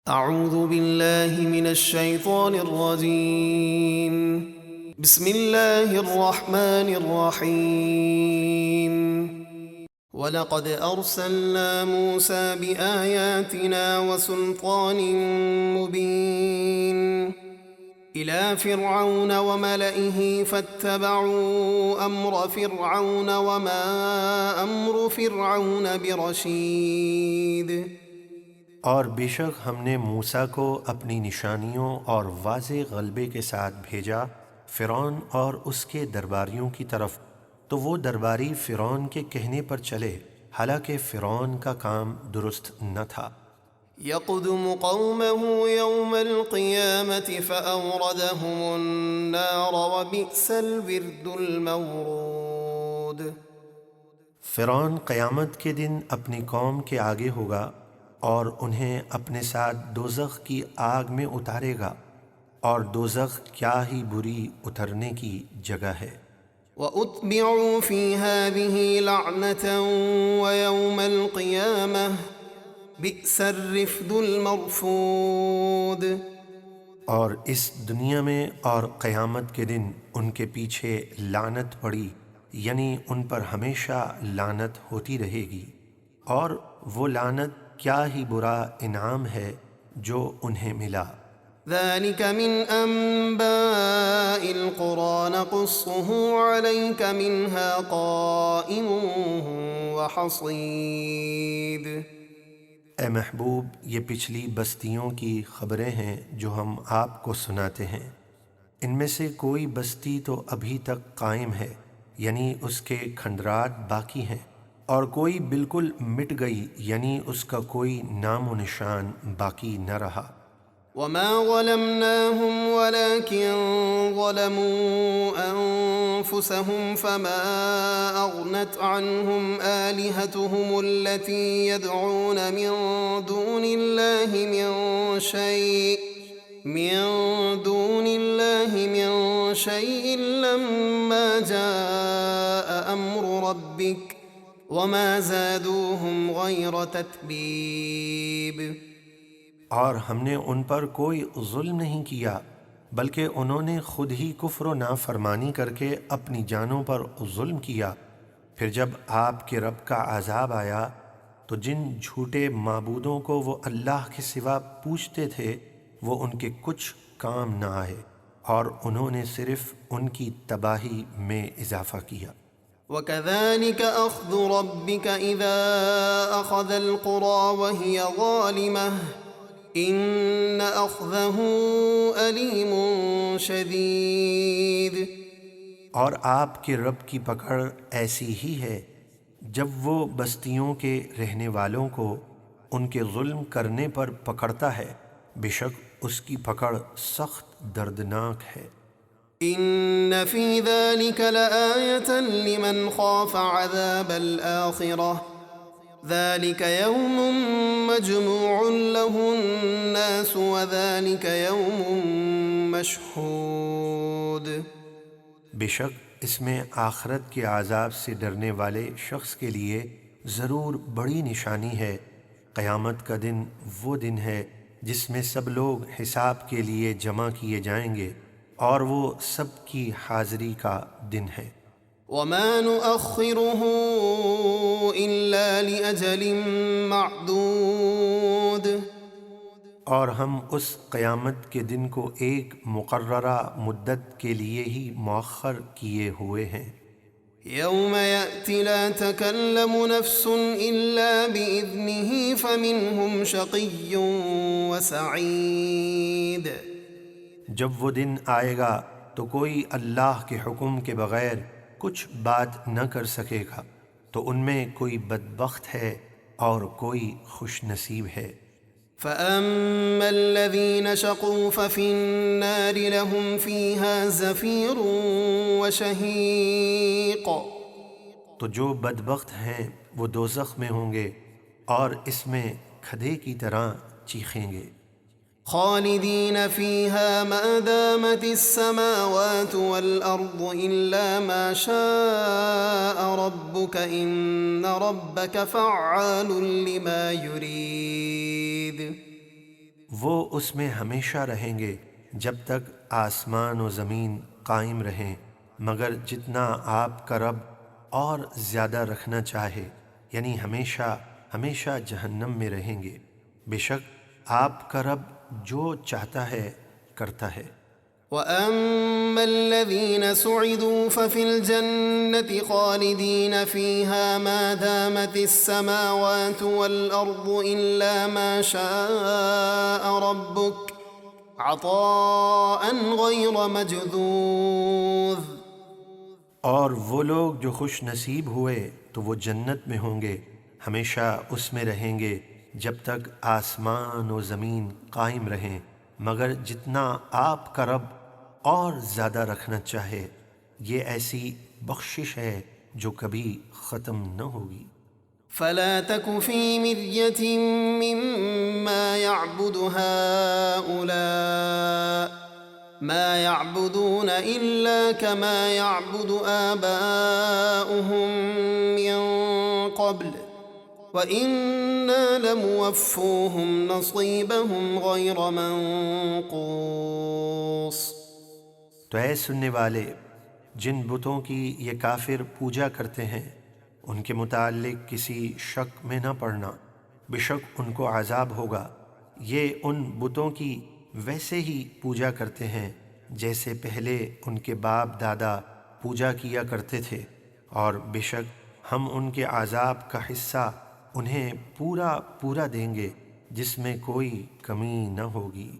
اعوذ باللہ من الشیطان الرجیم بسم اللہ الرحمن الرحیم وَلَقَدْ أَرْسَلْنَا مُوسَى بِآيَاتِنَا وَسُلْطَانٍ مُبِينٍ إِلَى فِرْعَوْنَ وَمَلَئِهِ فَاتَّبَعُوا أَمْرَ فِرْعَوْنَ وَمَا أَمْرُ فِرْعَوْنَ بِرَشِيدٍ۔ اور بے شک ہم نے موسیٰ کو اپنی نشانیوں اور واضح غلبے کے ساتھ بھیجا فرعون اور اس کے درباریوں کی طرف، تو وہ درباری فرعون کے کہنے پر چلے، حالانکہ فرعون کا کام درست نہ تھا۔ يقدم قومه يوم القيامة فأوردهم النار وبئس الورد المورود۔ فرعون قیامت کے دن اپنی قوم کے آگے ہوگا اور انہیں اپنے ساتھ دوزخ کی آگ میں اتارے گا، اور دوزخ کیا ہی بری اترنے کی جگہ ہے۔ وَأُتْبِعُوا فِي هَذِهِ لَعْنَةً وَيَوْمَ الْقِيَامَةِ بِئْسَ الرِّفْدُ الْمَرْفُودُ۔ اور اس دنیا میں اور قیامت کے دن ان کے پیچھے لعنت پڑی، یعنی ان پر ہمیشہ لعنت ہوتی رہے گی، اور وہ لعنت کیا ہی برا انعام ہے جو انہیں ملا۔ ذَلِكَ مِنْ أَنْبَاءِ الْقُرَىٰ نَقُصُّهُ عَلَيْكَ مِنْهَا قَائِمٌ وَحَصِيدٌ۔ اے محبوب، یہ پچھلی بستیوں کی خبریں ہیں جو ہم آپ کو سناتے ہیں، ان میں سے کوئی بستی تو ابھی تک قائم ہے، یعنی اس کے کھنڈرات باقی ہیں، اور کوئی بالکل مٹ گئی، یعنی اس کا کوئی نام و نشان باقی نہ رہا۔ وَمَا ظَلَمْنَاهُمْ وَلَكِنْ ظَلَمُوا أَنفُسَهُمْ فَمَا أَغْنَتْ عَنْهُمْ آلِهَتُهُمُ الَّتِي يَدْعُونَ مِن دُونِ اللَّهِ مِن شَيْءٍ لَّمَّا جَاءَ أَمْرُ رَبِّكَ وَمَا زَادُوهُمْ غَيْرَ تَتْبِيبٍ۔ اور ہم نے ان پر کوئی ظلم نہیں کیا، بلکہ انہوں نے خود ہی کفر و نافرمانی کر کے اپنی جانوں پر ظلم کیا۔ پھر جب آپ کے رب کا عذاب آیا تو جن جھوٹے معبودوں کو وہ اللہ کے سوا پوچھتے تھے وہ ان کے کچھ کام نہ آئے، اور انہوں نے صرف ان کی تباہی میں اضافہ کیا۔ وَكَذَلِكَ أَخْذُ رَبِّكَ إِذَا أَخَذَ الْقُرَىٰ وَهِيَ ظَالِمَةٌ إِنَّ أَخْذَهُ أَلِيمٌ شَدِيدٌ۔ اور آپ کے رب کی پکڑ ایسی ہی ہے جب وہ بستیوں کے رہنے والوں کو ان کے ظلم کرنے پر پکڑتا ہے، بے شک اس کی پکڑ سخت دردناک ہے۔ إِنَّ فِي ذَلِكَ لَآيَةً لِمَنْ خَافَ عَذَابَ الْآخِرَةِ ذَلِكَ يَوْمٌ مَّجْمُوعٌ لَهُ النَّاسُ وَذَلِكَ يَوْمٌ مَّشْهُودٌ۔ بے شک اس میں آخرت کے عذاب سے ڈرنے والے شخص کے لیے ضرور بڑی نشانی ہے۔ قیامت کا دن وہ دن ہے جس میں سب لوگ حساب کے لیے جمع کیے جائیں گے، اور وہ سب کی حاضری کا دن ہے۔ وَمَا نُؤَخِّرُهُ إِلَّا لِأَجَلٍ مَّعْدُودٍ۔ اور ہم اس قیامت کے دن کو ایک مقررہ مدت کے لیے ہی مؤخر کیے ہوئے ہیں۔ يَوْمَ يَأْتِ لَا تَكَلَّمُ نَفْسٌ إِلَّا بِإِذْنِهِ فَمِنْهُمْ شَقِيٌّ وَسَعِيدٌ۔ جب وہ دن آئے گا تو کوئی اللہ کے حکم کے بغیر کچھ بات نہ کر سکے گا، تو ان میں کوئی بدبخت ہے اور کوئی خوش نصیب ہے۔ فَأَمَّا الَّذِينَ شَقُوا فَفِي النَّارِ لَهُمْ فِيهَا زَفِيرٌ وَشَهِيقٌ۔ تو جو بدبخت ہیں وہ دوزخ میں ہوں گے اور اس میں کھدے کی طرح چیخیں گے۔ خالدین فیہا ما دامت السماوات والارض الا ما شاء ربک ان ربک فعال لما یرید۔ وہ اس میں ہمیشہ رہیں گے جب تک آسمان و زمین قائم رہیں، مگر جتنا آپ کا رب اور زیادہ رکھنا چاہے، یعنی ہمیشہ ہمیشہ جہنم میں رہیں گے۔ بے شک آپ کا رب جو چاہتا ہے کرتا ہے۔ وَأَمَّا الَّذِينَ سُعِدُوا فَفِي الْجَنَّةِ خَالِدِينَ فِيهَا مَا دَامَتِ السَّمَاوَاتُ وَالْأَرْضُ إِلَّا مَا شَاءَ رَبُّكَ عَطَاءً غَيْرَ مَجْذُوذٍ۔ اور وہ لوگ جو خوش نصیب ہوئے تو وہ جنت میں ہوں گے، ہمیشہ اس میں رہیں گے جب تک آسمان و زمین قائم رہیں، مگر جتنا آپ کا رب اور زیادہ رکھنا چاہے، یہ ایسی بخشش ہے جو کبھی ختم نہ ہوگی۔ فَلَا تَكُ فِي مِرْيَةٍ مِّمَّا يَعْبُدُ هَٰؤُلَاءِ مَا يَعْبُدُونَ إِلَّا كَمَا يَعْبُدُ آبَاؤُهُم مِّن قَبْلُ وَإِنَّا لَمُوَفُّوهُمْ نَصِيبَهُمْ غَيْرَ مَنقُوصٍ۔ تو اے سننے والے، جن بتوں کی یہ کافر پوجا کرتے ہیں ان کے متعلق کسی شک میں نہ پڑنا، بے شک ان کو عذاب ہوگا۔ یہ ان بتوں کی ویسے ہی پوجا کرتے ہیں جیسے پہلے ان کے باپ دادا پوجا کیا کرتے تھے، اور بے شک ہم ان کے عذاب کا حصہ انہیں پورا پورا دیں گے جس میں کوئی کمی نہ ہوگی۔